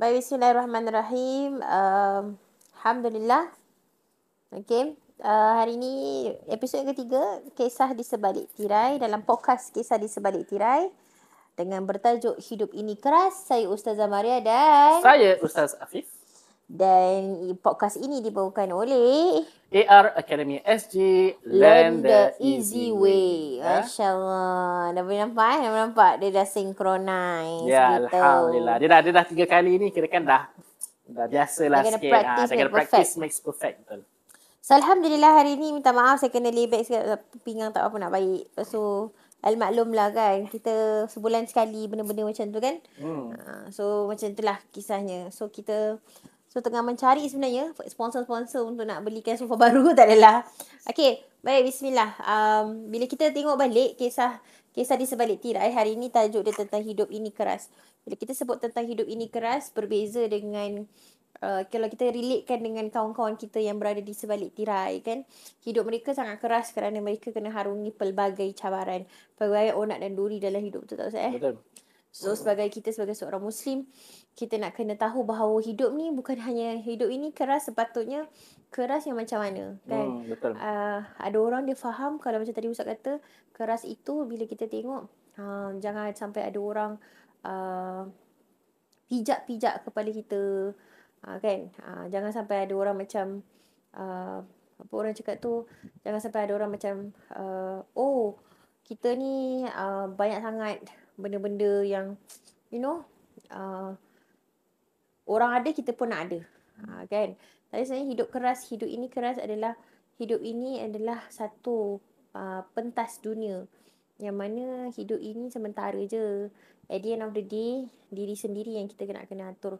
Baik, bismillahirrahmanirrahim. Alhamdulillah. Okey. Hari ini episod yang ketiga, Kisah di Sebalik Tirai, dalam podcast Kisah di Sebalik Tirai dengan bertajuk Hidup Ini Keras. Saya Ustazah Maria Saya Ustaz Afif. dan podcast ini dibawakan oleh AR Academy SG, Learn Learn the the Easy Easy Way. Way. Ya, Masya Allah. Dah boleh nampak? Dah boleh nampak? Dia dah synchronize ya gitu. Alhamdulillah. Dia dah 3 kali ni, kira kan dah biasalah Dah kena sikit. practice, Dah make kena perfect. practice makes perfect. Betul. So, Alhamdulillah hari ni minta maaf saya kena lay back sikit. Pinggang tak apa nak baik. So, maklum lah kan. Kita sebulan sekali benda-benda macam tu kan. So, macam itulah kisahnya. So, kita tengah mencari sebenarnya sponsor-sponsor untuk nak belikan sofa baru. Tak adalah. Okay, baik, bismillah. Bila kita tengok balik kisah di Sebalik Tirai, hari ni tajuk dia tentang hidup ini keras. Bila kita sebut tentang hidup ini keras, berbeza dengan kalau kita relatekan dengan kawan-kawan kita yang berada di sebalik tirai kan, hidup mereka sangat keras kerana mereka kena harungi pelbagai cabaran, pelbagai onak dan duri dalam hidup tu, tak Ustaz? Betul. So sebagai seorang Muslim, kita nak kena tahu bahawa hidup ni bukan hanya hidup ini keras, sepatutnya keras yang macam mana kan. Betul. Ada orang dia faham kalau macam tadi Ustaz kata, keras itu bila kita tengok jangan sampai ada orang pijak-pijak kepala kita. Kan, jangan sampai ada orang macam apa orang cakap tu, jangan sampai ada orang macam oh kita ni banyak sangat benda-benda yang orang ada, kita pun nak ada. Kan, tapi sebenarnya hidup ini keras adalah satu pentas dunia, yang mana hidup ini sementara je. At the end of the day, diri sendiri yang kita kena atur.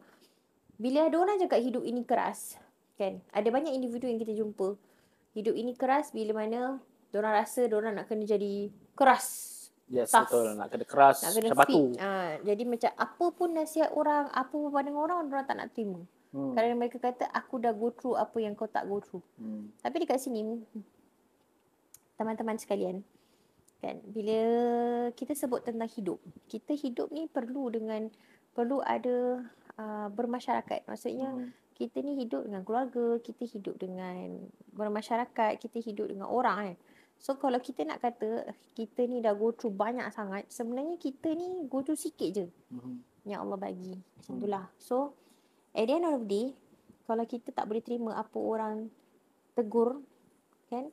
Bila ada orang cakap hidup ini keras, kan, ada banyak individu yang kita jumpa, hidup ini keras bila mana diorang rasa diorang nak kena jadi keras. Yes, tough. betul. Nak kena keras Nak kena macam batu. Jadi macam apa pun nasihat orang, apa pun pandangan orang, diorang tak nak terima. Kerana mereka kata, aku dah go through apa yang kau tak go through. Tapi dekat sini, teman-teman sekalian, kan, bila kita sebut tentang hidup, kita hidup ni perlu ada bermasyarakat. Maksudnya kita ni hidup dengan keluarga, kita hidup dengan bermasyarakat, kita hidup dengan orang kan. So kalau kita nak kata kita ni dah go through banyak sangat, sebenarnya kita ni go through sikit je yang Allah bagi. Macam itulah. So at the end of the day, kalau kita tak boleh terima apa orang tegur kan,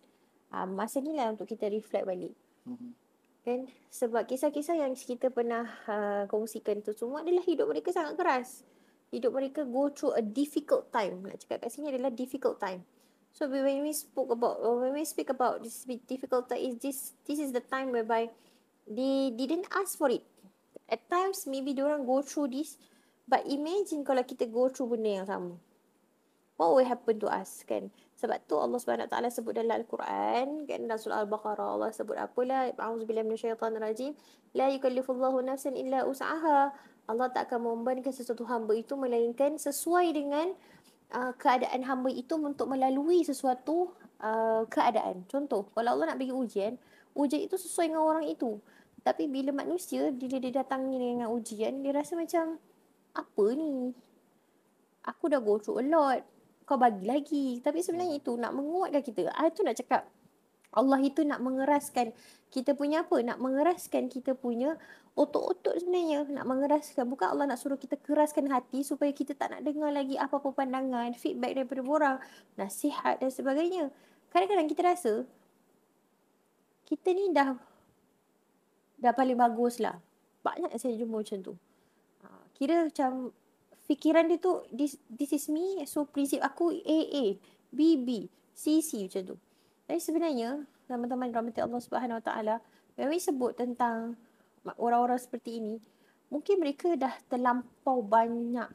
masa ni lah untuk kita reflect balik. Kan, sebab kisah-kisah yang kita pernah kongsikan tu semua adalah hidup mereka sangat keras. Hidup mereka go through a difficult time. Nak cakap kat sini adalah difficult time. So when we speak about this difficult time, this is the time whereby they didn't ask for it. At times maybe diorang go through this, but imagine kalau kita go through benda yang sama, what will happen to us kan. Sebab tu Allah SWT sebut dalam Al-Quran kan, dalam surah Al-Baqarah Allah sebut apalah, a'udzubillahi minasyaitanirrajim, la yukallifullahu nafsan illa usaha. Allah tak akan membebankan sesuatu hamba itu melainkan sesuai dengan keadaan hamba itu untuk melalui sesuatu keadaan. Contoh, kalau Allah nak bagi ujian itu sesuai dengan orang itu. Tapi bila manusia, bila dia datangi dengan ujian, dia rasa macam, apa ni, aku dah go through a lot, kau bagi lagi. Tapi sebenarnya itu nak menguatkan kita. Itu nak cakap, Allah itu nak mengeraskan kita punya apa? Nak mengeraskan kita punya otot-otot sebenarnya. Nak mengeraskan. Bukan Allah nak suruh kita keraskan hati supaya kita tak nak dengar lagi apa-apa pandangan, feedback daripada orang, nasihat dan sebagainya. Kadang-kadang kita rasa kita ni dah paling bagus lah. Banyak saya jumpa macam tu. Kira macam fikiran dia tu, this is me, so prinsip aku A, B, C macam tu. Tapi sebenarnya teman-teman rahmati Allah Subhanahu Wa Taala, when we sebut tentang orang-orang seperti ini, mungkin mereka dah terlampau banyak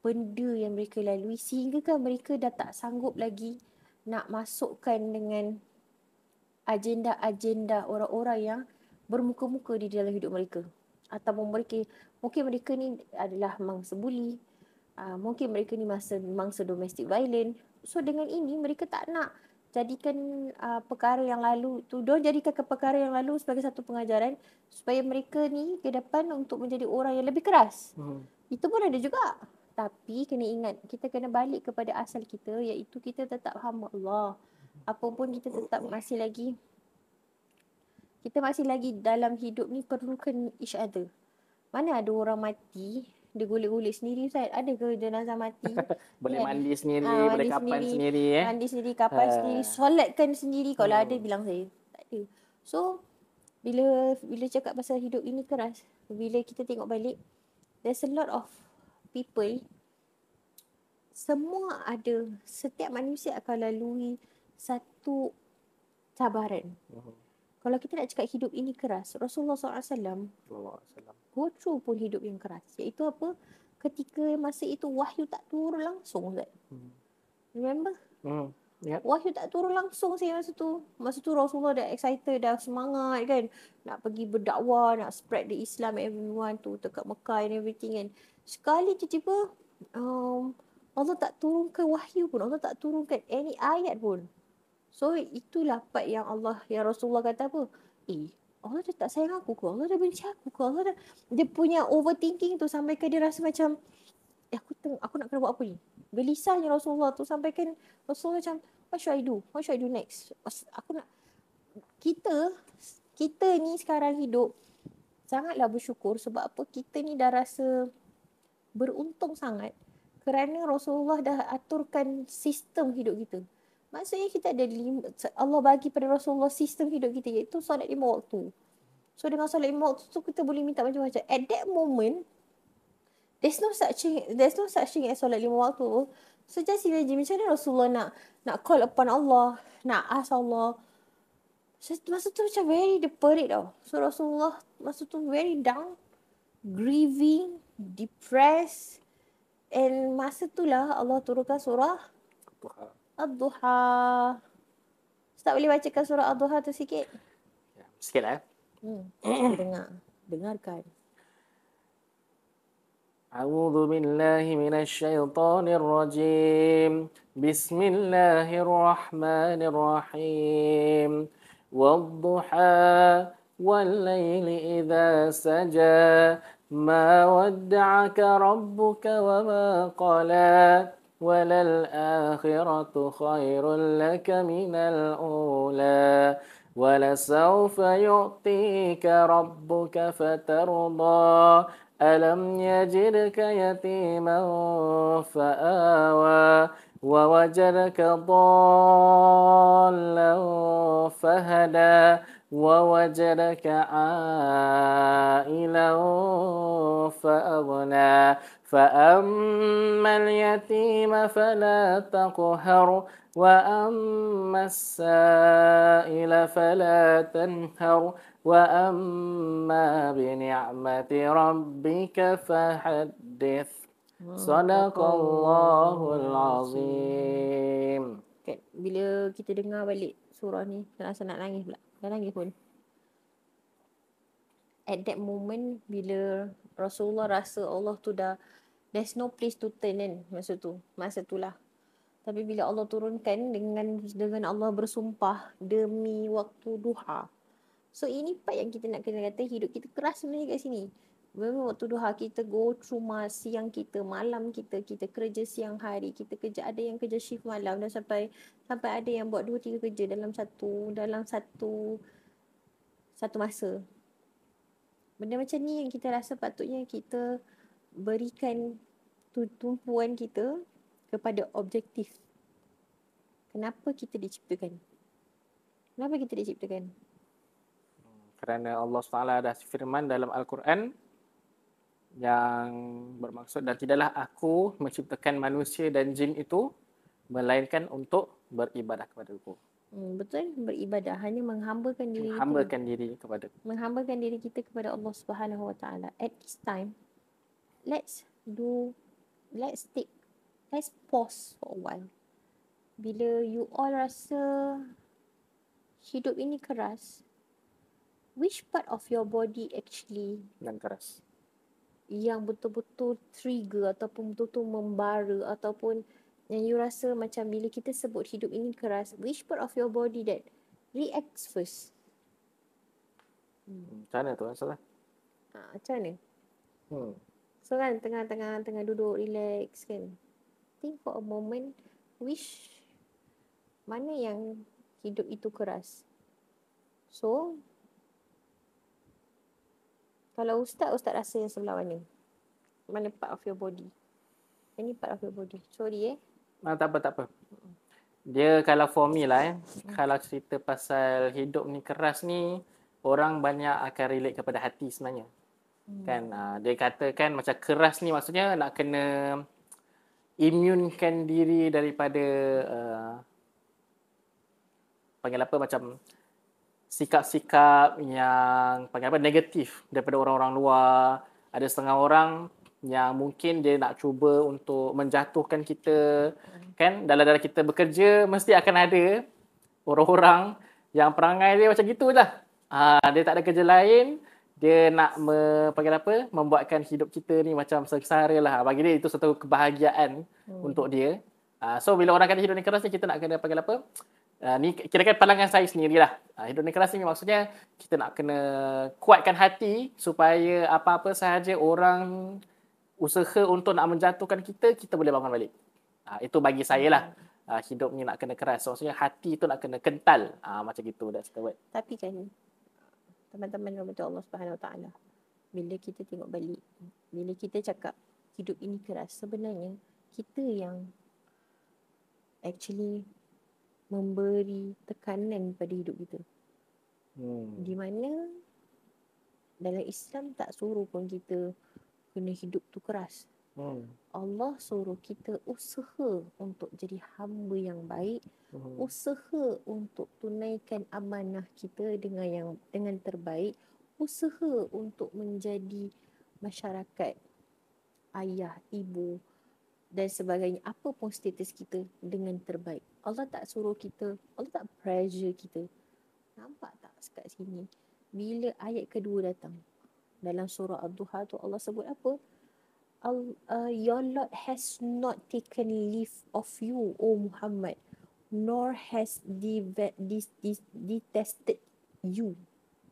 benda yang mereka lalui sehingga kan mereka dah tak sanggup lagi nak masukkan dengan agenda-agenda orang-orang yang bermuka-muka di dalam hidup mereka. Ataupun mungkin mereka ni adalah mangsa buli, mungkin mereka ni mangsa domestic violence. So dengan ini mereka tak nak jadikan perkara yang lalu tu, diorang jadikan perkara yang lalu sebagai satu pengajaran supaya mereka ni ke depan untuk menjadi orang yang lebih keras. Itu pun ada juga. Tapi kena ingat, kita kena balik kepada asal kita, iaitu kita tetap hamba Allah. Apapun kita tetap kita masih lagi dalam hidup ni perlukan each other. Mana ada orang mati, dia golek-golek sendiri, Ustaz? Ada ke jenazah mati? Boleh Kan? mandi sendiri, boleh Mandi kapan sendiri, sendiri. mandi sendiri, kapal sendiri, solatkan sendiri. Kalau ada, bilang saya. Tak ada. So, bila cakap pasal hidup ini keras, bila kita tengok balik, there's a lot of people, semua ada, setiap manusia akan lalui satu cabaran. Kalau kita nak cakap hidup ini keras, Rasulullah SAW go through pun hidup yang keras. Iaitu apa? Ketika masa itu wahyu tak turun langsung, Ustaz. Remember? Yep. Wahyu tak turun langsung saya masa tu. Masa tu Rasulullah dah excited, dah semangat kan. Nak pergi berdakwah, nak spread the Islam everyone tu dekat Mekah and everything kan. Sekali tiba-tiba Allah tak turunkan wahyu pun. Allah tak turunkan any ayat pun. So itulah part yang Rasulullah kata apa? Allah dah tak sayang aku ke? Allah dah benci aku ke? Allah dah, dia punya overthinking tu sampai ke dia rasa macam aku nak kena buat apa ni? Gelisahnya Rasulullah tu sampai kan Rasulullah macam, what should I do? What should I do next? Aku nak, kita ni sekarang hidup sangatlah bersyukur sebab apa? Kita ni dah rasa beruntung sangat kerana Rasulullah dah aturkan sistem hidup kita. Maksudnya kita ada Allah bagi pada Rasulullah sistem hidup kita, iaitu solat 5 waktu. So dengan solat 5 waktu tu kita boleh minta macam-macam. At that moment, there's no such thing as solat 5 waktu. So just imagine macam mana Rasulullah nak call upon Allah, nak ask Allah. Masa tu macam very desperate tau. So Rasulullah masa tu very down, grieving, depressed. And masa tu lah Allah turunkan surah Ad-Duha. Ustaz boleh bacakan surah Ad-Duha tu sikit? Sikit lah. Dengarkan. A'udzu billahi minasy syaithanir rajim. Bismillahirrahmanirrahim. Wadduha wal-laili idza saja. Ma wadda'aka rabbuka wa ma qala. وللآخرة خير لك من الأولى ولسوف يعطيك ربك فترضى ألم يجدك يتيما فآوى ووجدك ضالا فهدى ووجدك عائلا فأغنى فأما اليتيم فلا تقهر وأما السائل فلا تنهر وأما بنعمة ربك فحدث صدق الله العظيم. Bila kita dengar balik surah ni, rasa nak nangis pula. Dah nangis pun. At that moment, bila Rasulullah rasa Allah tu dah, there's no place to turn kan masa tu lah. Tapi bila Allah turunkan dengan Allah bersumpah demi waktu duha. So ini part yang kita nak kena kata hidup kita keras sebenarnya kat sini. Demi waktu duha kita go through siang kita, malam kita kerja siang hari, kita kerja, ada yang kerja shift malam dan sampai ada yang buat 2-3 kerja dalam satu masa. Benda macam ni yang kita rasa patutnya kita berikan tumpuan kita kepada objektif. Kenapa kita diciptakan? Kerana Allah SWT dah firman dalam Al-Quran yang bermaksud, dan tidaklah aku menciptakan manusia dan jin itu melainkan untuk beribadah kepada-Ku. Betul, beribadah, hanya menghambakan diri kita kepada Allah Subhanahu Wa Taala. At this time, let's pause for a while. Bila you all rasa hidup ini keras, which part of your body actually yang keras, yang betul-betul trigger ataupun betul-betul membara, ataupun yang you rasa macam bila kita sebut hidup ini keras, which part of your body that reacts first? Macam mana tu Asal? Macam mana? So kan tengah duduk relax kan. Think for a moment, wish mana yang hidup itu keras. So kalau ustaz rasa yang sebelah mana? Mana part of your body? Any part of your body? Sorry Tak apa. Dia kalau for me lah kalau cerita pasal hidup ni keras ni, orang banyak akan relate kepada hati sebenarnya. Kan dia katakan macam keras ni maksudnya nak kena immunkan diri daripada panggil apa macam sikap-sikap yang panggil apa negatif daripada orang-orang luar. Ada setengah orang yang mungkin dia nak cuba untuk menjatuhkan kita. Kan dalam kita bekerja mesti akan ada orang-orang yang perangai dia macam gitulah. Dia tak ada kerja lain, dia nak panggil apa membuatkan hidup kita ni macam sengsara lah. Bagi dia itu satu kebahagiaan untuk dia. So bila orang kata hidup ni keras ni, kita nak kena panggil apa? Ni kira-kira pandangan saya sendirilah. Hidup ni keras ni maksudnya kita nak kena kuatkan hati supaya apa-apa sahaja orang usaha untuk nak menjatuhkan kita, kita boleh bangun balik. Itu bagi saya lah. Hidup ni nak kena keras. Maksudnya hati tu nak kena kental. Macam gitu. That's the word. Tapi kan teman-teman rahmat Allah Subhanahu Wa Taala, bila kita tengok balik, bila kita cakap hidup ini keras, sebenarnya kita yang actually memberi tekanan pada hidup kita. Di mana dalam Islam tak suruh pun kita kena hidup tu keras. Allah suruh kita usaha untuk jadi hamba yang baik, usaha untuk tunaikan amanah kita dengan terbaik, usaha untuk menjadi masyarakat, ayah, ibu dan sebagainya, apa pun status kita dengan terbaik. Allah tak suruh kita, Allah tak pressure kita. Nampak tak kat sini? Bila ayat kedua datang dalam surah Ad-Duha tu, Allah sebut apa? Your Lord has not taken leave of you, O Muhammad, nor has detested you.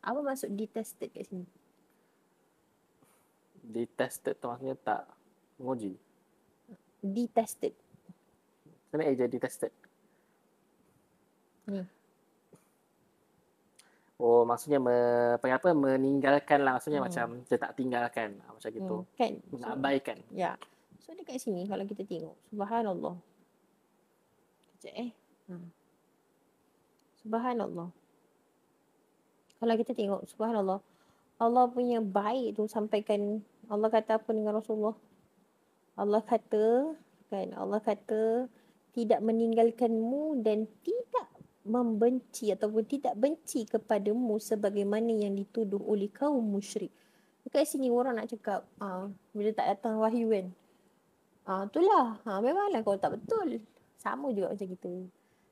Apa maksud detested kat sini? Detested tu maksudnya tak menguji. Detested. Kenapa jadi detested? Ni. Oh, maksudnya meninggalkan lah. Maksudnya macam dia tak tinggalkan. Macam gitu. Kan? Mengabaikan. Ya. So dekat sini kalau kita tengok, subhanallah. Sekejap Subhanallah. Kalau kita tengok, subhanallah, Allah punya baik tu sampaikan, Allah kata apa dengan Rasulullah? Allah kata tidak meninggalkanmu dan tidak membenci ataupun tidak benci kepadamu sebagaimana yang dituduh oleh kaum musyrik. Dekat sini orang nak cakap, bila tak datang wahyu kan, itulah, memanglah kau tak betul. Sama juga macam kita.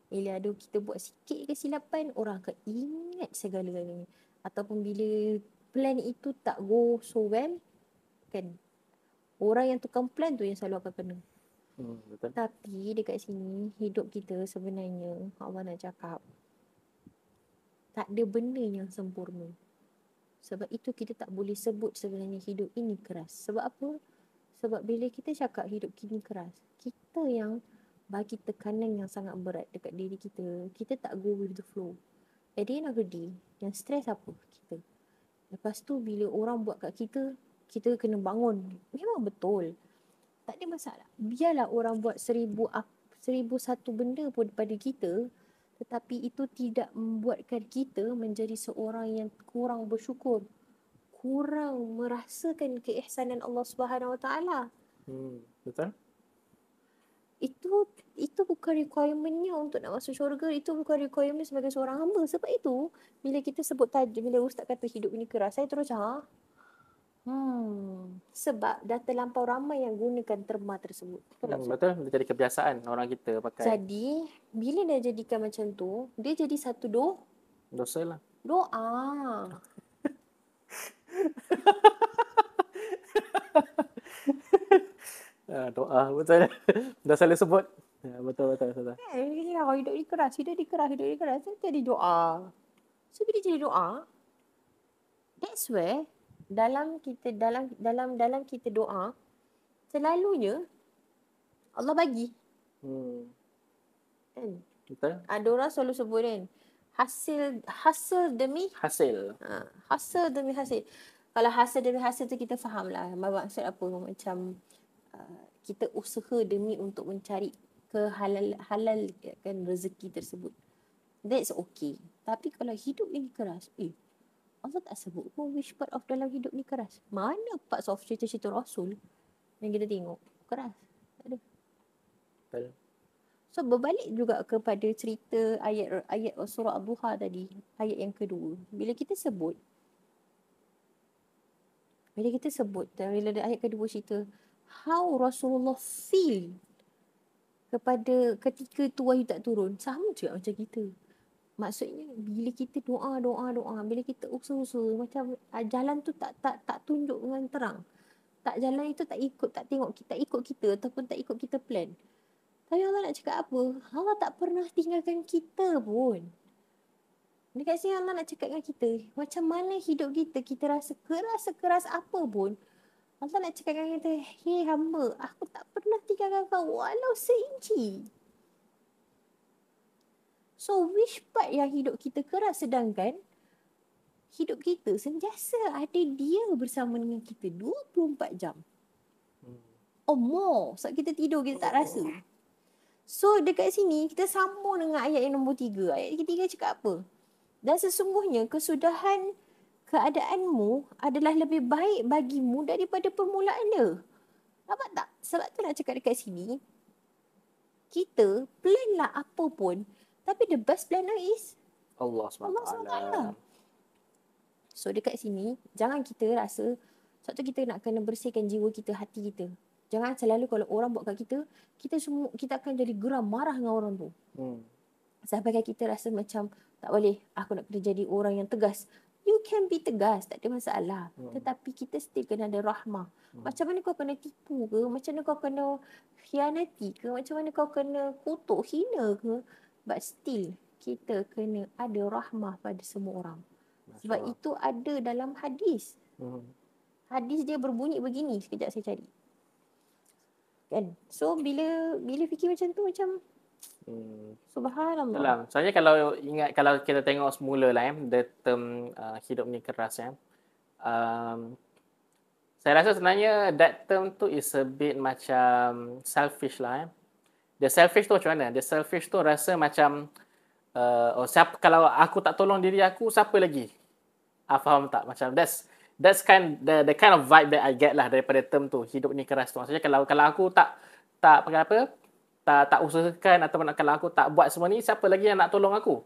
Bila ada kita buat sikit kesilapan, orang akan ingat segala-galanya. Ataupun bila plan itu tak go so well, kan, orang yang tukang plan tu yang selalu akan kena. Betul. Tapi dekat sini, hidup kita sebenarnya, Allah nak cakap, tak ada benda yang sempurna. Sebab itu kita tak boleh sebut sebenarnya hidup ini keras. Sebab apa? Sebab bila kita cakap hidup ini keras, kita yang bagi tekanan yang sangat berat dekat diri kita. Kita tak go with the flow. At the end of the day, yang stress apa? Kita. Lepas tu bila orang buat kat kita, kita kena bangun. Memang betul. Tak ada masalah. Biarlah orang buat 1001 benda pun pada kita, tetapi itu tidak membuatkan kita menjadi seorang yang kurang bersyukur, kurang merasakan keihsanan Allah Subhanahu Wa Taala. Betul. Itu bukan requirementnya untuk nak masuk syurga. Itu bukan requirement sebagai seorang hamba. Sebab itu bila kita sebut tajuk, bila ustaz kata hidup ini keras, saya terus sebab dah terlampau ramai yang gunakan terma tersebut. Betul, dia jadi kebiasaan orang kita pakai. Jadi bila dah jadikan macam tu, dia jadi satu dosa lah. Doa. Doa, betul. Dah salah sebut. Betul. Kalau hidup ni keras, jadi doa. So bila jadi doa, that's where dalam kita doa, selalunya Allah bagi. Kan? Betul. Ada orang selalu sebut kan, hasil demi Hasil. hasil demi hasil. Kalau hasil demi hasil tu kita faham lah maksud apa, macam kita usaha demi untuk mencari halal kan rezeki tersebut. That's okay. Tapi kalau hidup ini keras, Allah tak sebut pun which part of dalam hidup ni keras. Mana parts of cerita-cerita Rasul yang kita tengok keras? Tak ada. Betul. So berbalik juga kepada cerita ayat surah Ad-Duha tadi, ayat yang kedua. Bila kita sebut bila ayat kedua cerita how Rasulullah feel kepada ketika tu wahyu tak turun, sama juga macam kita. Maksudnya bila kita doa, bila kita usaha-usaha, macam jalan tu tak tunjuk dengan terang. Tak, jalan itu tak ikut kita ataupun tak ikut kita plan. Tapi Allah nak cakap apa? Allah tak pernah tinggalkan kita pun. Dekat sini Allah nak cakap dengan kita, macam mana hidup kita, kita rasa keras apa pun, Allah nak cakap dengan kita, hey hamba, aku tak pernah tinggalkan kau walau seinci. So which part yang hidup kita keras, sedangkan hidup kita sentiasa ada dia bersama dengan kita 24 jam. Or more. Sebab kita tidur, kita tak rasa. So dekat sini kita sambung dengan ayat yang nombor 3. Ayat ketiga cakap apa? Dan sesungguhnya kesudahan keadaanmu adalah lebih baik bagimu daripada permulaan dia. Nampak tak? Sebab tu nak cakap dekat sini, kita plan lah apa pun, tapi the best planner is Allah SWT. So dekat sini, jangan kita rasa, sebab tu kita nak kena bersihkan jiwa kita, hati kita. Jangan selalu kalau orang buat kat kita akan jadi geram, marah dengan orang tu. Sampai kita rasa macam, tak boleh, aku nak kena jadi orang yang tegas. You can be tegas, tak ada masalah. Tetapi kita still kena ada rahmah. Macam mana kau kena tipu ke? Macam mana kau kena khianati ke? Macam mana kau kena kutuk, hina ke? But still, kita kena ada rahmah pada semua orang. Sebab itu ada dalam hadis. Hadis dia berbunyi begini, sekejap saya cari. Kan? So bila fikir macam tu, macam subhanallah. Soalnya kalau kita tengok semula lah the term hidup ni keras saya rasa sebenarnya that term tu is a bit macam selfish lah. The selfish tu macam mana? The selfish tu rasa macam kalau aku tak tolong diri aku, siapa lagi? Faham tak? Macam that's the kind of vibe that I get lah daripada term tu, hidup ni keras tu. Maksudnya kalau aku tak usahakan, ataupun kalau aku tak buat semua ni, siapa lagi yang nak tolong aku?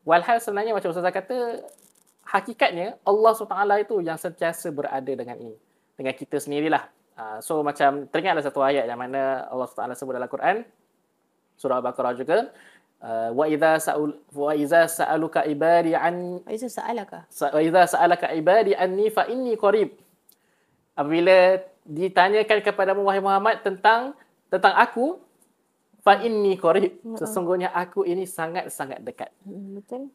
Walhal sebenarnya macam Ustazah kata, hakikatnya Allah SWT itu yang sentiasa berada dengan kita sendirilah. So macam teringatlah satu ayat yang mana Allah SWT sebut dalam Quran, surah Al-Baqarah juga, wa idza sa'alaka ibadi anni fa inni qarib. Apabila ditanyakan kepadamu wahai Muhammad tentang aku, fa inni qarib, sesungguhnya aku ini sangat-sangat dekat. Betul.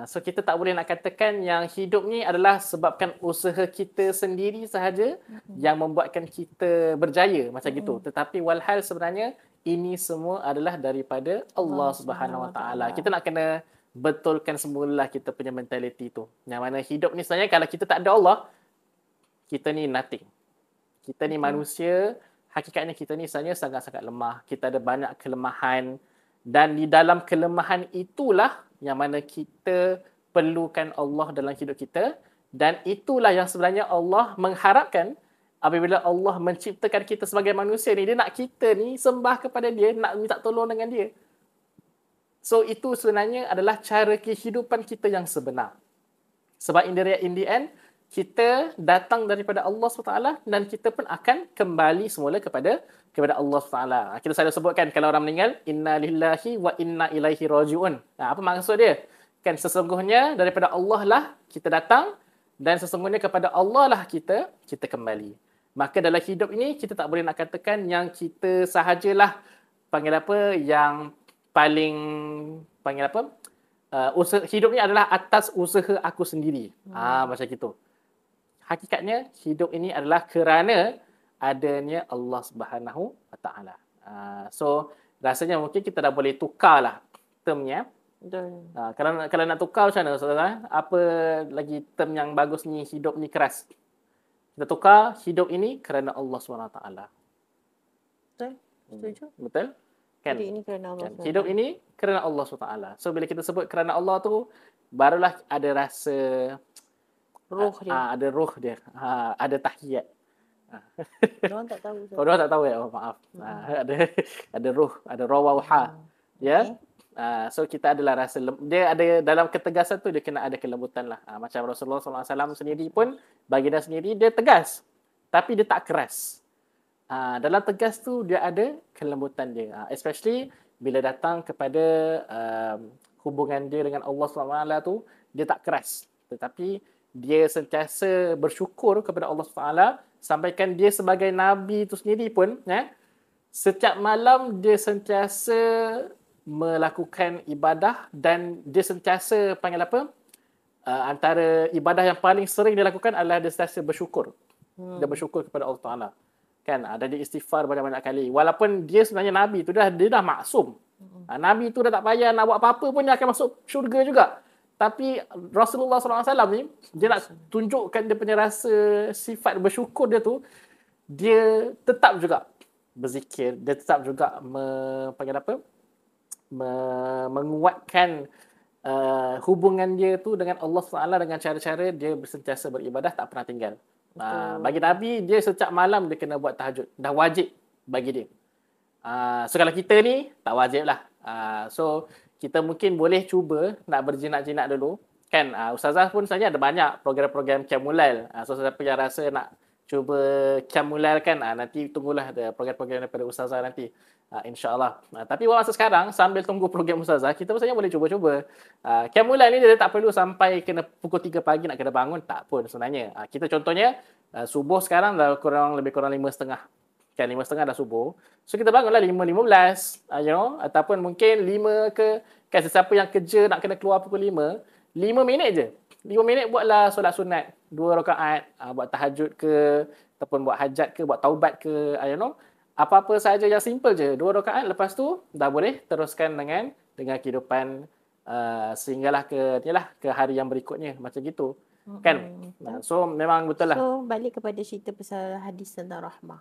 So kita tak boleh nak katakan yang hidup ni adalah sebabkan usaha kita sendiri sahaja yang membuatkan kita berjaya macam gitu. Tetapi walhal sebenarnya ini semua adalah daripada Allah Subhanahu Wa Taala. Kita nak kena betulkan semula kita punya mentality tu. Yang mana hidup ni sebenarnya kalau kita tak ada Allah, kita ni nothing. Kita ni manusia, hakikatnya kita ni sebenarnya sangat-sangat lemah. Kita ada banyak kelemahan. Dan di dalam kelemahan itulah yang mana kita perlukan Allah dalam hidup kita. Dan itulah yang sebenarnya Allah mengharapkan apabila Allah menciptakan kita sebagai manusia ni. Dia nak kita ni sembah kepada dia, nak minta tolong dengan dia. So itu sebenarnya adalah cara kehidupan kita yang sebenar. Sebab in the end, kita datang daripada Allah SWT dan kita pun akan kembali semula kepada Allah SWT. Kita selalu sebutkan kalau orang meninggal, inna lillahi wa inna ilaihi raji'un. Apa maksud dia? Kan sesungguhnya daripada Allah lah kita datang dan sesungguhnya kepada Allah lah kita kembali. Maka dalam hidup ini kita tak boleh nak katakan yang kita sahajalah yang paling hidup ni adalah atas usaha aku sendiri. Macam gitu. hakikatnya hidup ini adalah kerana adanya Allah Subhanahu Wa Taala. So rasanya mungkin kita dah boleh tukarlah termnya. Betul. Kalau nak tukar macam mana Ustazah? Apa lagi term yang bagus ni, hidup ni keras? Kita tukar hidup ini kerana Allah SWT. Betul. Setuju. Betul? Kan? Hidup ini kerana Allah Kan? SWT. Hidup ini kerana Allah SWT. So bila kita sebut kerana Allah tu, barulah ada rasa Roh dia. ada roh dia. Ada tahiyat. Orang tak tahu. Kalau orang tak tahu ya, oh, maaf. Ada roh, ada rawauha. Ya. So kita adalah rasa dia ada dalam ketegasan tu dia kena ada kelembutan lah. Macam Rasulullah SAW sendiri pun baginda sendiri dia tegas tapi dia tak keras. Dalam tegas tu dia ada kelembutan dia. Especially bila datang kepada hubungan dia dengan Allah SWT tu dia tak keras. Tetapi dia sentiasa bersyukur kepada Allah SWT, sampaikan dia sebagai Nabi itu sendiri pun setiap malam dia sentiasa melakukan ibadah dan dia sentiasa panggil apa? Antara ibadah yang paling sering dia lakukan adalah dia sentiasa bersyukur. Dia bersyukur kepada Allah Taala. Kan ada dia istighfar banyak-banyak kali. Walaupun dia sebenarnya Nabi tu dia dah maksum. Nabi tu dah tak payah nak buat apa-apa pun dia akan masuk syurga juga. Tapi Rasulullah SAW ni dia nak tunjukkan dia punya rasa sifat bersyukur dia tu, dia tetap juga berzikir, dia tetap juga panggil apa? Menguatkan hubungan dia tu dengan Allah SWT dengan cara-cara dia sentiasa beribadah tak pernah tinggal. Bagi Nabi dia setiap malam dia kena buat tahajud, dah wajib bagi dia. So kalau kita ni tak wajib lah. So kita mungkin boleh cuba nak berjinak-jinak dulu kan. Ustazah pun sebenarnya ada banyak program-program Qiyamul. So siapa yang rasa nak cuba Qiyamul kan, nanti tunggulah ada program-program daripada Ustazah nanti. InsyaAllah. Tapi buat masa sekarang, sambil tunggu program Ustazah, kita sebenarnya boleh cuba-cuba. Qiyamul ni dia tak perlu sampai kena pukul 3 pagi nak kena bangun, tak pun sebenarnya. Kita contohnya, subuh sekarang dah lebih kurang 5.30. Kan 5.30 dah subuh. So kita bangunlah 5.15, ataupun mungkin 5 ke, kan sesiapa yang kerja nak kena keluar pukul 5, 5 minit je. 5 minit buatlah solat sunat, 2 rakaat, buat tahajud ke, ataupun buat hajat ke, buat taubat ke, apa-apa saja yang simple je, 2 rakaat, lepas tu dah boleh teruskan dengan kehidupan sehinggalah ke hari yang berikutnya, macam gitu. Kan? So memang betul lah. So balik kepada cerita pasal hadis tentang rahmah.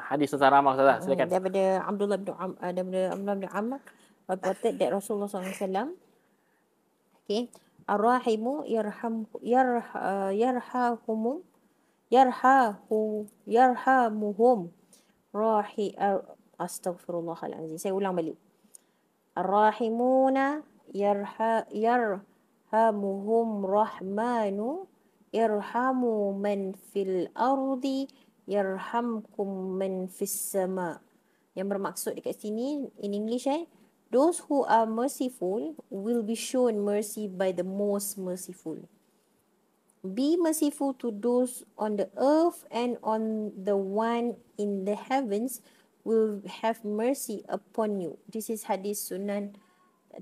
Hadis tentang rahmah Ustazah, silakan. Daripada Abdullah bin Amr reported that Rasulullah SAW, okay, ar-rahimu yarhamuhum astaghfirullahalazim. Saya ulang balik. Ar-rahimuna yarhamuhum rahmanu irhamu man fil ardi yarhamkum man fis sama. Yang bermaksud dekat sini in English, those who are merciful will be shown mercy by the most merciful. Be merciful to those on the earth, and on the one in the heavens will have mercy upon you. This is hadis Sunan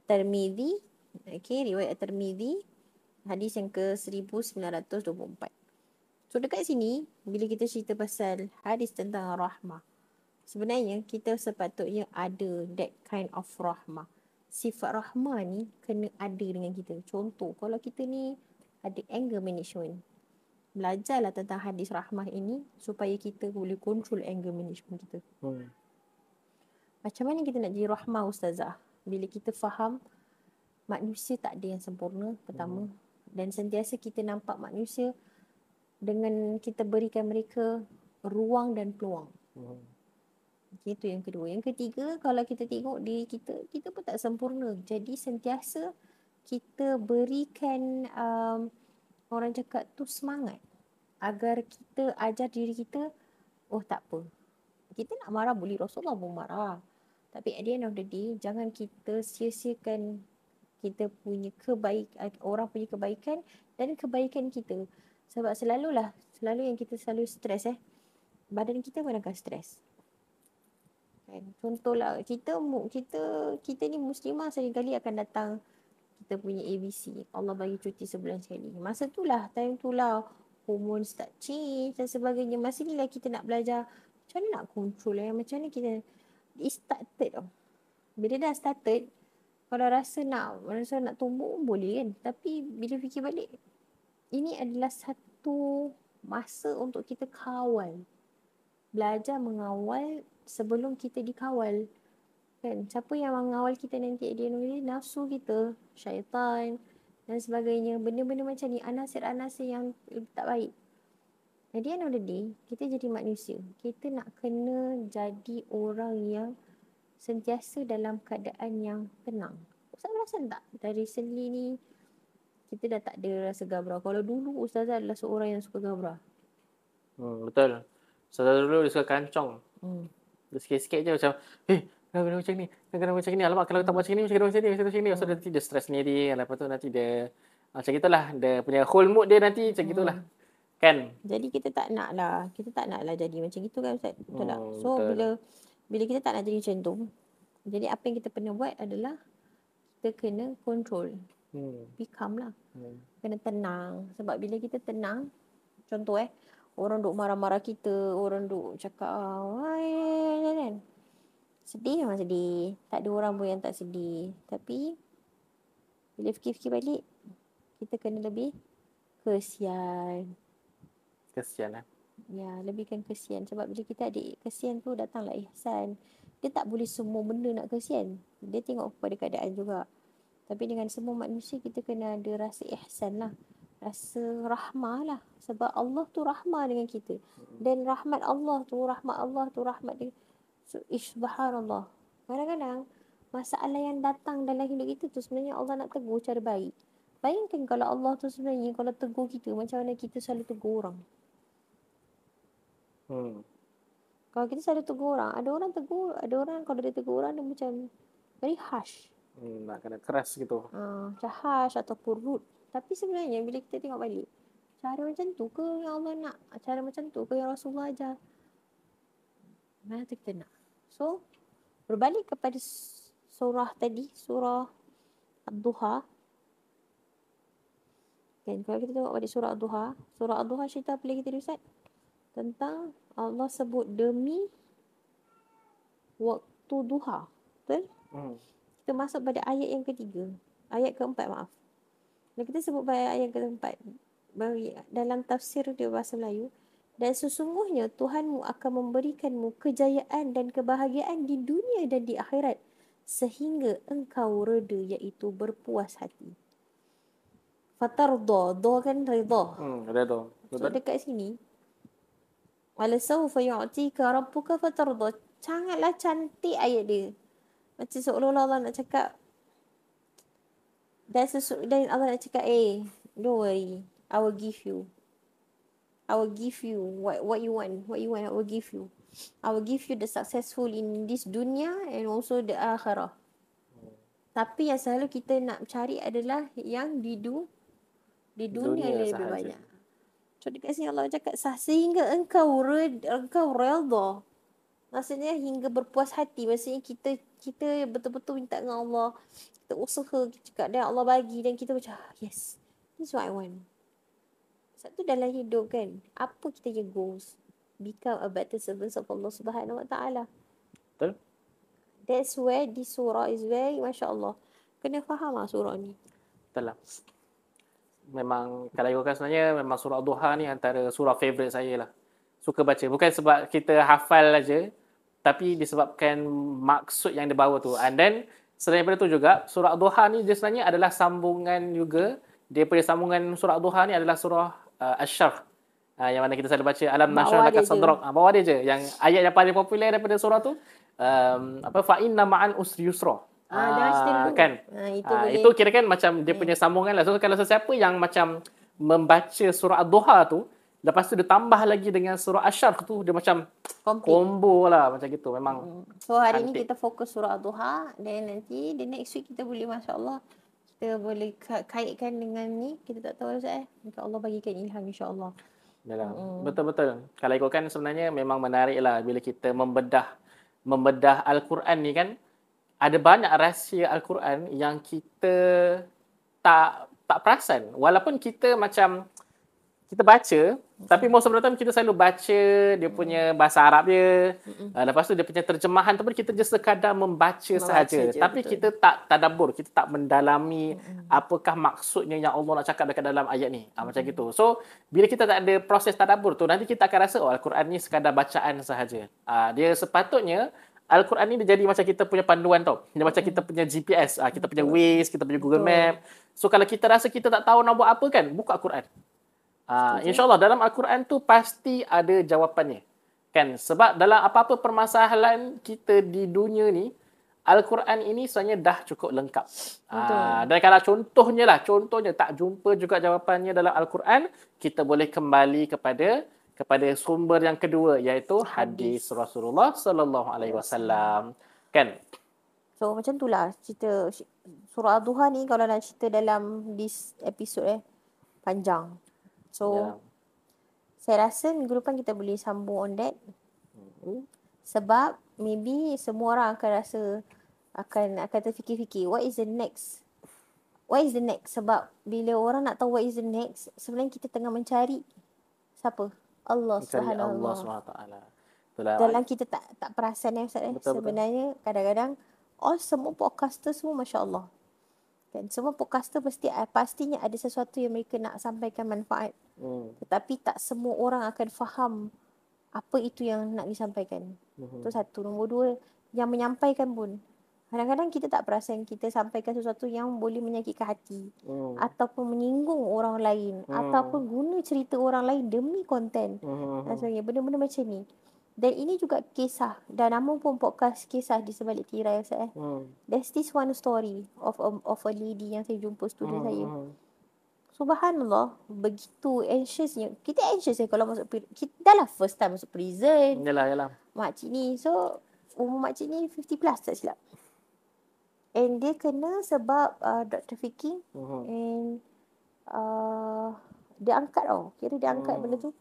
Tirmidzi. Okay, riwayat Tirmidzi. Hadis yang ke 1924. So dekat sini, bila kita cerita pasal hadis tentang rahmah, sebenarnya kita sepatutnya ada that kind of rahmah. Sifat rahmah ni kena ada dengan kita. Contoh, kalau kita ni ada anger management, belajarlah tentang hadis rahmah ini supaya kita boleh control anger management kita. Macam mana kita nak jadi rahmah Ustazah? Bila kita faham manusia tak ada yang sempurna, pertama. Dan sentiasa kita nampak manusia dengan kita berikan mereka ruang dan peluang. Itu yang kedua. Yang ketiga, kalau kita tengok diri kita, kita pun tak sempurna. Jadi sentiasa kita berikan orang cakap tu semangat agar kita ajar diri kita, oh tak apa, kita nak marah boleh, Rasulullah pun marah. Tapi at the end of the day, jangan kita sia-siakan kita punya orang punya kebaikan dan kebaikan kita. Sebab selalu yang kita selalu stres, badan kita pun akan stres. Contohlah, kita ni muslimah seringkali akan datang kita punya ABC. Allah bagi cuti sebulan sekali. Masa time itulah hormone start change dan sebagainya. Masa ni lah kita nak belajar macam mana nak control macam mana kita it started tau. Bila dah started, kalau rasa nak tumbuh boleh kan. Tapi bila fikir balik, ini adalah satu masa untuk kita kawal. Belajar mengawal sebelum kita dikawal. Kan? Siapa yang mengawal kita nanti dia nafsu kita, syaitan dan sebagainya. Benda-benda macam ni, anasir-anasir yang tak baik. At the end of the day, kita jadi manusia. Kita nak kena jadi orang yang sentiasa dalam keadaan yang tenang. Ustaz perasan tak? Dari seni ni, kita dah tak ada rasa gabrah. Kalau dulu Ustazah adalah seorang yang suka gabrah. Betul. Ustazah dulu dia suka kancong. Dia sikit-sikit je macam, kena macam ni, kena macam ni. Alamak, kalau tak buat macam ni, macam ni. So, nanti dia stres sendiri. Lepas tu nanti dia, macam itulah. Dia punya whole mood dia nanti macam itulah. Kan? Jadi kita tak nak lah jadi macam itu kan Ustaz. Betul tak? So betul. Bila kita tak nak jadi macam tu, jadi apa yang kita pernah buat adalah kita kena control. Be calm lah. Kena tenang. Sebab bila kita tenang, contoh orang duk marah-marah kita, orang duk cakap kan. Sedih memang sedih. Tak ada orang pun yang tak sedih. Tapi bila fikir-fikir balik, kita kena lebih kesian. Ya, lebihkan kesian. Sebab bila kita ada kesian tu, datanglah ihsan. Dia tak boleh semua benda nak kesian. Dia tengok kepada keadaan juga. Tapi dengan semua manusia, kita kena ada rasa ihsan lah. Rasa rahmah lah. Sebab Allah tu rahmah dengan kita. Dan rahmat Allah tu rahmat dia. So, subhanallah. Kadang-kadang, masalah yang datang dalam hidup kita tu sebenarnya Allah nak tegur cara baik. Bayangkan kalau Allah tu sebenarnya, kalau tegur kita, macam mana kita selalu tegur orang. Kalau kita selalu tegur orang, ada orang kalau dia tegur orang, dia macam very harsh. Nak kena keras gitu. Macam harsh ataupun rude. Tapi sebenarnya bila kita tengok balik, cara macam tu ke yang Allah nak? Cara macam tu ke yang Rasulullah ajar? Mana tu kita nak? So, berbalik kepada surah tadi, surah Ad-Duha. Kan, kalau kita tengok balik surah Ad-Duha, cerita apa lagi tadi Ustaz? Tentang Allah sebut demi waktu duha. Betul? Kita masuk pada ayat yang ketiga. Ayat keempat, maaf. Dan kita sebut pada ayat keempat. Dalam tafsir dia bahasa Melayu. Dan sesungguhnya Tuhanmu akan memberikanmu kejayaan dan kebahagiaan di dunia dan di akhirat. Sehingga engkau reda, iaitu berpuas hati. Fatarda. Do kan reda. Reda. So dekat sini, walasawfa yu'tika rabbuka fatarda. Sangatlah cantik ayat dia. Macam seolah-olah Allah nak cakap, dan Allah nak cakap, don't worry, I will give you what you want, I will give you. I will give you the successful in this dunya and also the akhirah. Tapi yang selalu kita nak cari adalah yang di dunia lebih banyak. So dekat sini Allah cakap sehingga engkau redha. Maksudnya hingga berpuas hati. Maksudnya kita betul-betul minta dengan Allah. Kita usaha, kita cakap dan Allah bagi. Dan kita macam, yes, this is what I want. Satu dalam hidup kan, apa kita punya goals? Become a better servant of Allah Subhanahu Wa Taala. Betul. That's where this surah is very, Masya Allah. Kena faham lah surah ni. Betul lah. Memang kalau ikutkan sebenarnya memang surah Duha ni antara surah favourite saya lah. Suka baca. Bukan sebab kita hafal aja, tapi disebabkan maksud yang dia bawa tu. And then selain daripada tu juga, surah Duha ni dia sebenarnya adalah sambungan juga. Dia punya sambungan surah Duha ni adalah surah Asy-Syarh. Yang mana kita selalu baca Alam Nashrah Laka Sadrak. Bawah dia je. Yang ayat yang paling popular daripada surah tu, fa inna ma'al usri yusra. Kan? Itu kira kan macam dia punya sambungan lah. So kalau sesiapa yang macam membaca surah Ad-Duha tu, lepas tu dia tambah lagi dengan surah Asy-Syarh tu, dia macam combo lah macam gitu. Memang so hari ni kita fokus surah Ad-Duha, dan nanti the next week kita boleh, Masya Allah, kita boleh kaitkan dengan ni. Kita tak tahu Ustaz Insya Allah bagikan ilham, Insya Allah. Betul-betul. Kalau ikutkan sebenarnya memang menarik lah bila kita membedah Al-Quran ni kan. Ada banyak rahsia Al-Quran yang kita tak perasan. Walaupun kita macam kita baca, tapi most of the time kita selalu baca dia punya bahasa Arab dia. Lepas tu dia punya terjemahan tu pun kita just sekadar membaca sahaja. Tapi betul. Kita tak tadabbur, kita tak mendalami apakah maksudnya yang Allah nak cakap dekat dalam ayat ni. Macam gitu. So, bila kita tak ada proses tadabbur tu, nanti kita akan rasa Al-Quran ni sekadar bacaan sahaja. Dia sepatutnya Al-Quran ni dia jadi macam kita punya panduan tau. Dia macam kita punya GPS, kita punya Waze, kita punya Google Map. So kalau kita rasa kita tak tahu nak buat apa kan, buka Al-Quran. InsyaAllah dalam Al-Quran tu pasti ada jawapannya. Kan? Sebab dalam apa-apa permasalahan kita di dunia ni, Al-Quran ini sebenarnya dah cukup lengkap. Dan kalau contohnya tak jumpa juga jawapannya dalam Al-Quran, kita boleh kembali kepada sumber yang kedua, iaitu hadis Rasulullah sallallahu alaihi wasallam. Kan? So macam itulah cerita surah Ad-Duha ni, kalau nak cerita dalam this episode panjang. So saya rasa minggu depan kita boleh sambung on that. Sebab maybe semua orang akan rasa akan terfikir-fikir what is the next. Sebab bila orang nak tahu what is the next, sebenarnya kita tengah mencari siapa? Allah Subhanahu Wa Taala. Dalam kita tak perasan Ustaz. Sebenarnya kadang-kadang semua podcaster semua masya-Allah. Kan semua podcaster pastinya ada sesuatu yang mereka nak sampaikan manfaat. Tetapi tak semua orang akan faham apa itu yang nak disampaikan. Itu satu. Nombor dua, yang menyampaikan pun kadang-kadang kita tak perasan kita sampaikan sesuatu yang boleh menyakitkan hati, ataupun menyinggung orang lain, ataupun guna cerita orang lain demi konten dan sebagainya. Benda-benda macam ni. Dan ini juga kisah, dan nama pun podcast kisah di sebalik tirai. There's this one story of a lady yang saya jumpa student saya. Subhanallah, begitu anxiousnya. Kita anxious kalau masuk kita dah lah first time masuk prison. Yalah. Makcik ni, so umur makcik ni 50 plus tak silap. And dia kena sebab drug trafficking. And dia angkat tau. Kira dia angkat benda tu.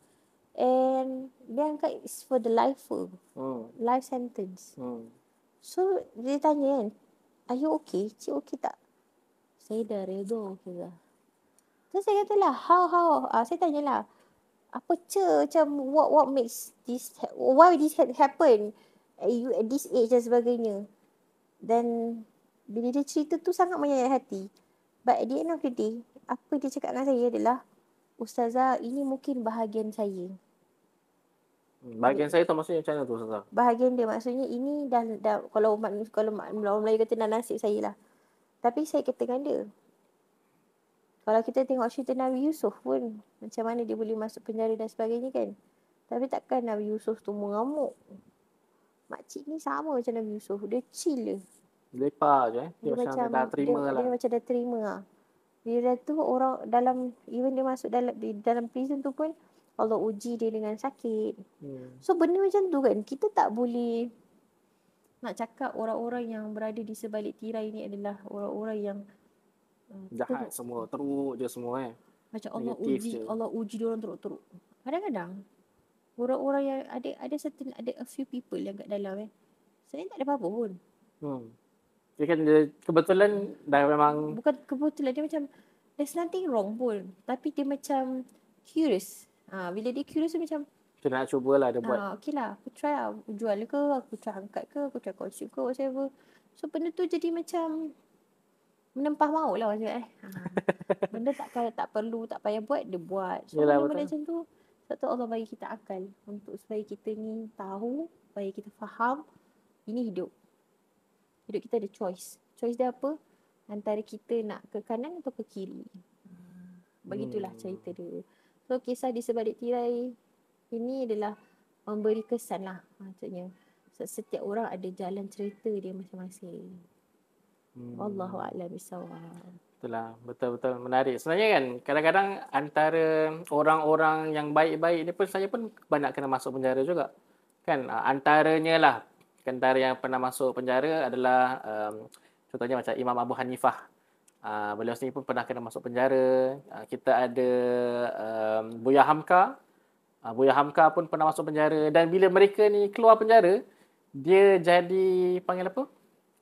And dia angkat is for the life sentence. So dia tanya kan, are you okay? Cik okay tak? Saya dah reda okay lah. Terus saya kata lah, how? Saya tanya lah, apa macam what makes this, why this happen at this age dan sebagainya. Dan bila dia cerita tu sangat menyayat hati. But at the end of the day, apa dia cakap dengan saya adalah, Ustazah, ini mungkin bahagian saya. Bahagian saya tu maksudnya macam mana tu Ustazah? Bahagian dia maksudnya ini dah kalau orang Melayu kata dah nasib saya lah. Tapi saya kata dengan dia, kalau kita tengok cerita Nabi Yusuf pun, macam mana dia boleh masuk penjara dan sebagainya kan. Tapi takkan Nabi Yusuf tu mengamuk. Makcik ni sama macam Nabi Yusuf. Dia chill je. Lepak je. Dia macam dah terima lah. Dia macam dah terima lah. Bila tu orang dalam, even dia masuk dalam prison tu pun, Allah uji dia dengan sakit. So benda macam tu kan, kita tak boleh nak cakap orang-orang yang berada di sebalik tirai ni adalah orang-orang yang jahat semua, teruk je semua macam Allah uji dia orang teruk-teruk. Kadang-kadang orang-orang yang ada a few people yang kat dalam sebenarnya tak ada apa-apa pun. Dia kan kebetulan dah memang, bukan kebetulan, dia macam there's nothing wrong pun, tapi dia macam curious. Bila dia curious tu macam kita nak cubalah dia buat. Okay lah, aku try lah. Aku jual ke, aku try angkat ke, aku try consume ke, whatever. So benda tu jadi macam menempah maut lah maksudnya benda tak perlu, tak payah buat, dia buat. So benda macam tu, sebab tu Allah bagi kita akal untuk supaya kita ni tahu, supaya kita faham ini hidup kita ada choice dia apa, antara kita nak ke kanan atau ke kiri. Begitulah cerita dia. So kisah di sebalik tirai ini adalah memberi kesan lah, maksudnya setiap orang ada jalan cerita dia masing-masing. Wallahu a'lam bissawab. Itulah, betul-betul menarik. Sebenarnya kan, kadang-kadang antara orang-orang yang baik-baik ni pun, saya pun banyak kena masuk penjara juga. Kan, antara yang pernah masuk penjara adalah, contohnya macam Imam Abu Hanifah. Beliau sendiri pun pernah kena masuk penjara. Kita ada Buya Hamka. Buya Hamka pun pernah masuk penjara. Dan bila mereka ni keluar penjara, dia jadi, panggil apa?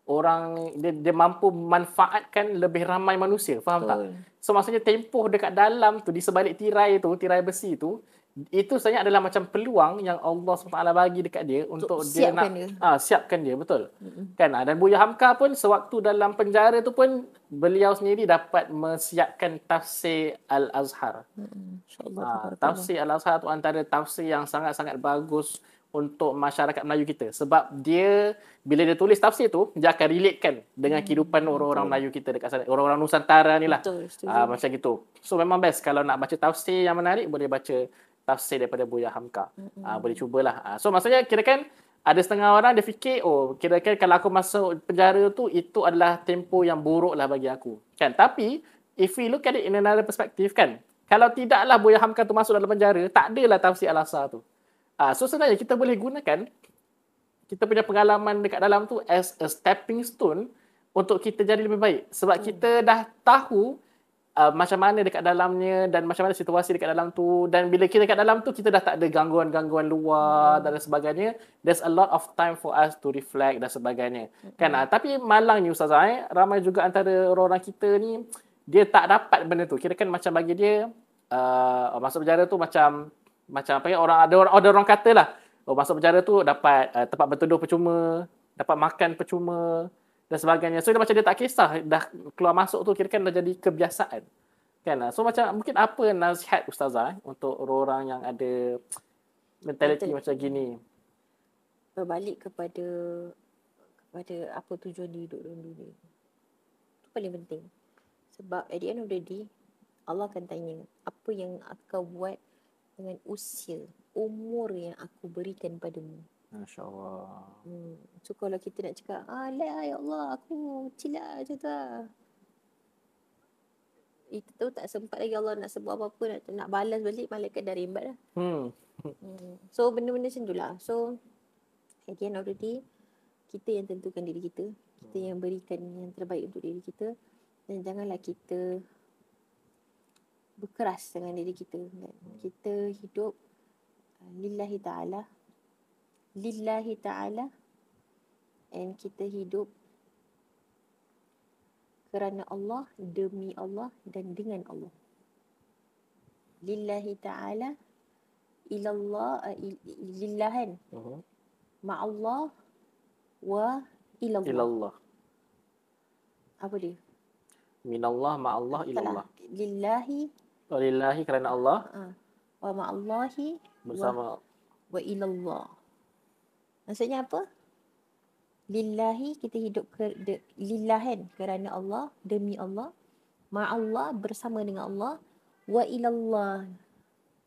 orang dia mampu manfaatkan lebih ramai manusia. Faham tak? Betul. So maksudnya tempoh dekat dalam tu, di sebalik tirai tu, tirai besi tu, itu sebenarnya adalah macam peluang yang Allah SWT bagi dekat dia untuk dia nak siapkan dia, betul. Kan? Dan Buya Hamka pun sewaktu dalam penjara tu pun beliau sendiri dapat menyiapkan tafsir Al-Azhar. Tafsir Al-Azhar tu antara tafsir yang sangat-sangat bagus untuk masyarakat Melayu kita. Sebab dia, bila dia tulis tafsir tu, dia akan relatekan dengan kehidupan orang-orang Melayu kita dekat sana. Orang-orang Nusantara ni lah. Macam gitu. So memang best. Kalau nak baca tafsir yang menarik, boleh baca tafsir daripada Buya Hamka. Boleh cubalah. So maksudnya kirakan ada setengah orang dia fikir, oh kirakan kalau aku masuk penjara tu, itu adalah tempoh yang buruk lah bagi aku. Kan? Tapi, if we look at it in another perspective kan, kalau tidaklah Buya Hamka tu masuk dalam penjara, tak adalah tafsir Al-Azhar tu. So sebenarnya kita boleh gunakan kita punya pengalaman dekat dalam tu as a stepping stone untuk kita jadi lebih baik. Sebab kita dah tahu macam mana dekat dalamnya dan macam mana situasi dekat dalam tu. Dan bila kita dekat dalam tu, kita dah tak ada gangguan-gangguan luar dan sebagainya. There's a lot of time for us to reflect dan sebagainya. Kan? Tapi malangnya Ustazah, ramai juga antara orang-orang kita ni, dia tak dapat benda tu. Kira kan macam bagi dia, masuk penjara tu macam apa ya, ada orang kata lah, masuk penjara tu dapat tempat berteduh percuma, dapat makan percuma dan sebagainya. So dia macam dia tak kisah dah keluar masuk tu, kira kan dah jadi kebiasaan. Kan? So macam mungkin apa nasihat Ustazah untuk orang-orang yang ada mentaliti macam gini? Berbalik kepada apa tujuan hidup dalam dunia. Itu paling penting. Sebab at the end of the day, Allah akan tanya, apa yang kau buat dengan usia, umur yang aku berikan padamu. Masya Allah. So kalau kita nak cakap, lah ya Allah, aku kecil lah macam tu lah. Itu tu tak sempat lagi Allah nak sebut apa-apa, nak balas balik, malaikat dah rembat dah. So benda-benda macam tu lah. So at the end of the day, kita yang tentukan diri kita, kita yang berikan yang terbaik untuk diri kita, dan janganlah kita berkeras dengan diri kita. Kita hidup lillahi ta'ala, and kita hidup kerana Allah, demi Allah dan dengan Allah. Lillahi ta'ala, ilallah, lillahan, ma'allah wa ilallah. Apa dia? Minallah, ma'allah, ilallah. Lillahi kerana Allah. Wa ma'allahi bersama wa ilallah. Maksudnya apa? Lillahi, kita hidup lillahan, kerana Allah, demi Allah. Ma'allah, bersama dengan Allah. Wa ilallah,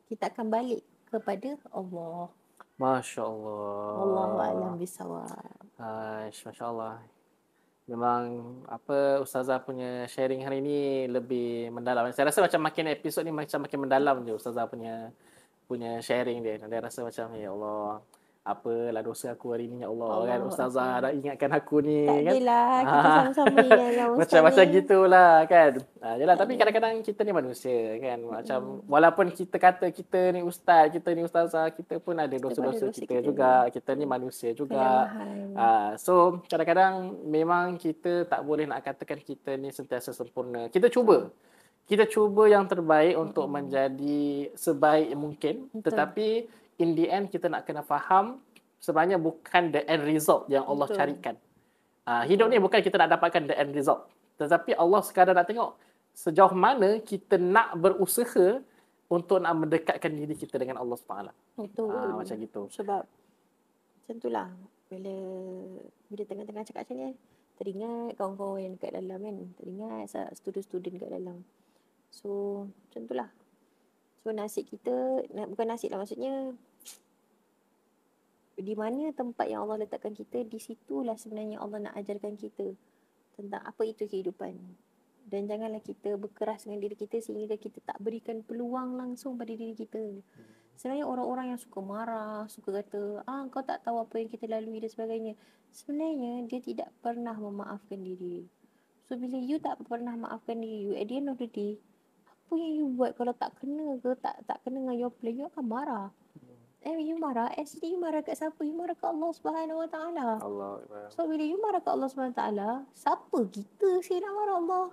kita akan balik kepada Allah. Masya Allah. Wallahu a'lam bisawab. Masya Allah. Memang Ustazah punya sharing hari ni lebih mendalam. Saya rasa macam makin episod ni macam makin mendalam je Ustazah punya sharing dia. Dia rasa macam ya Allah, apalah dosa aku hari ni ya Allah, kan Ustazah dah ingatkan aku ni, tak kan. Adalah, kita sama-sama ingatkan Ustaz. Macam gitulah kan. Yalah, tapi kadang-kadang kita ni manusia kan. Macam walaupun kita kata kita ni ustaz, kita ni ustazah, kita pun ada dosa-dosa kita juga. Kita ni manusia juga. So kadang-kadang memang kita tak boleh nak katakan kita ni sentiasa sempurna. Kita cuba yang terbaik untuk menjadi sebaik mungkin. Tetapi in the end kita nak kena faham sebenarnya bukan the end result yang Allah carikan. Hidup ni bukan kita nak dapatkan the end result. Tetapi Allah sekadar nak tengok sejauh mana kita nak berusaha untuk nak mendekatkan diri kita dengan Allah SWT. Betul. Macam gitu. Sebab macam itulah. Bila tengah-tengah cakap macam ni, teringat kawan-kawan yang dekat dalam kan. Teringat student-student dekat dalam. So macam itulah. So nasib kita, bukan nasib lah, maksudnya di mana tempat yang Allah letakkan kita, di situlah sebenarnya Allah nak ajarkan kita tentang apa itu kehidupan. Dan janganlah kita berkeras dengan diri kita sehingga kita tak berikan peluang langsung pada diri kita. Sebenarnya orang-orang yang suka marah, suka kata, kau tak tahu apa yang kita lalui dan sebagainya, sebenarnya dia tidak pernah memaafkan diri. So bila you tak pernah maafkan diri you, at the end of the day, apa yang you buat kalau tak kena ke tak kena dengan your plan, you akan marah. You marah, actually you marah kat siapa? You marah kat Allah Subhanahu Wa Taala. Allah. So bila you marah kat Allah Subhanahu Wa Taala, siapa kita sih nak marah Allah?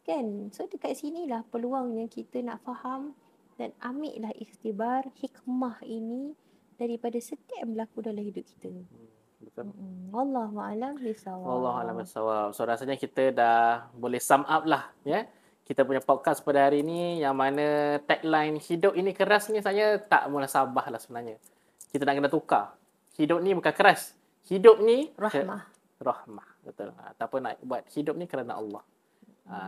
Kan? So dekat sinilah peluangnya kita nak faham dan ambillah ikhtibar hikmah ini daripada setiap yang berlaku dalam hidup kita. Betul. Wallahu a'lam bissawab. Wallahu a'lam bissawab. So rasanya kita dah boleh sum up lah ya. Kita punya podcast pada hari ini yang mana tagline hidup ini keras ni saya tak munasabah lah sebenarnya. Kita nak kena tukar. Hidup ni bukan keras. Hidup ni Rahmah. Rahmah. Betul. Ataupun nak buat hidup ni kerana Allah.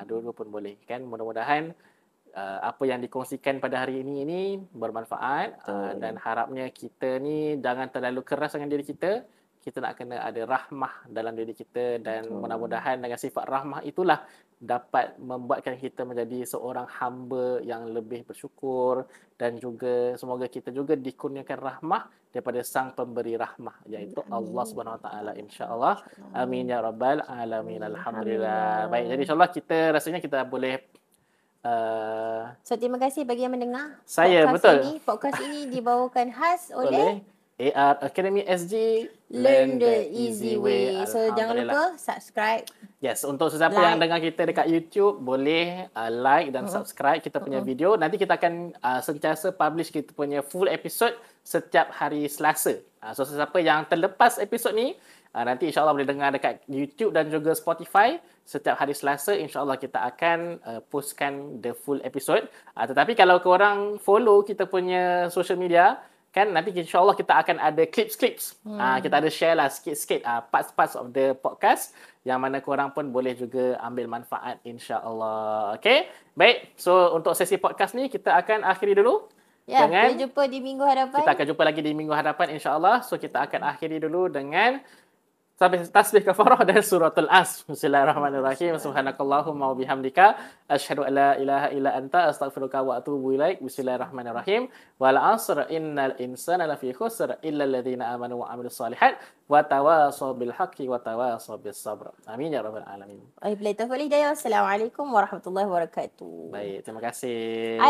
Dua-dua pun boleh kan. Mudah-mudahan apa yang dikongsikan pada hari ini bermanfaat dan harapnya kita ni jangan terlalu keras dengan diri kita. Kita nak kena ada rahmah dalam diri kita dan mudah-mudahan dengan sifat rahmah itulah dapat membuatkan kita menjadi seorang hamba yang lebih bersyukur dan juga semoga kita juga dikurniakan rahmah daripada sang pemberi rahmah iaitu Allah Subhanahu Wa Taala insya-Allah. Amin ya rabbal alamin. Alhamdulillah. Baik, jadi insya-Allah kita rasanya kita boleh So terima kasih bagi yang mendengar. Saya Podcast ini dibawakan khas oleh AR Academy SG. Learn the easy way. So jangan lupa subscribe. Yes, untuk sesiapa yang dengar kita dekat YouTube boleh like dan subscribe kita punya video. Nanti kita akan sentiasa publish kita punya full episode setiap hari Selasa. So sesiapa yang terlepas episod ni nanti insya-Allah boleh dengar dekat YouTube dan juga Spotify setiap hari Selasa. InsyaAllah kita akan postkan the full episode. Tetapi kalau korang follow kita punya social media, kan nanti insyaAllah kita akan ada clips-clips. Kita ada share lah sikit-sikit parts-parts of the podcast yang mana korang pun boleh juga ambil manfaat insyaAllah. Okay? Baik. So untuk sesi podcast ni kita akan akhiri dulu. Ya, kita jumpa di minggu hadapan. Kita akan jumpa lagi di minggu hadapan insyaAllah. So kita akan akhiri dulu dengan tasbih kafarah dan suratul As. Bismillahirrahmanirrahim. Subhanakallahumma wa bihamdika asyhadu an la ilaha illa anta astaghfiruka wa atubu ilaik. Bismillahirrahmanirrahim. Wal 'asr innal insana lafi khusr illa alladhina amanu wa 'amilus solihat wa tawasaw bil haqqi wa tawasaw bis sabr. Amin ya rabbal alamin. Wabillahi taufiq wal hidayah. Assalamualaikum warahmatullahi wabarakatuh. Baik, terima kasih.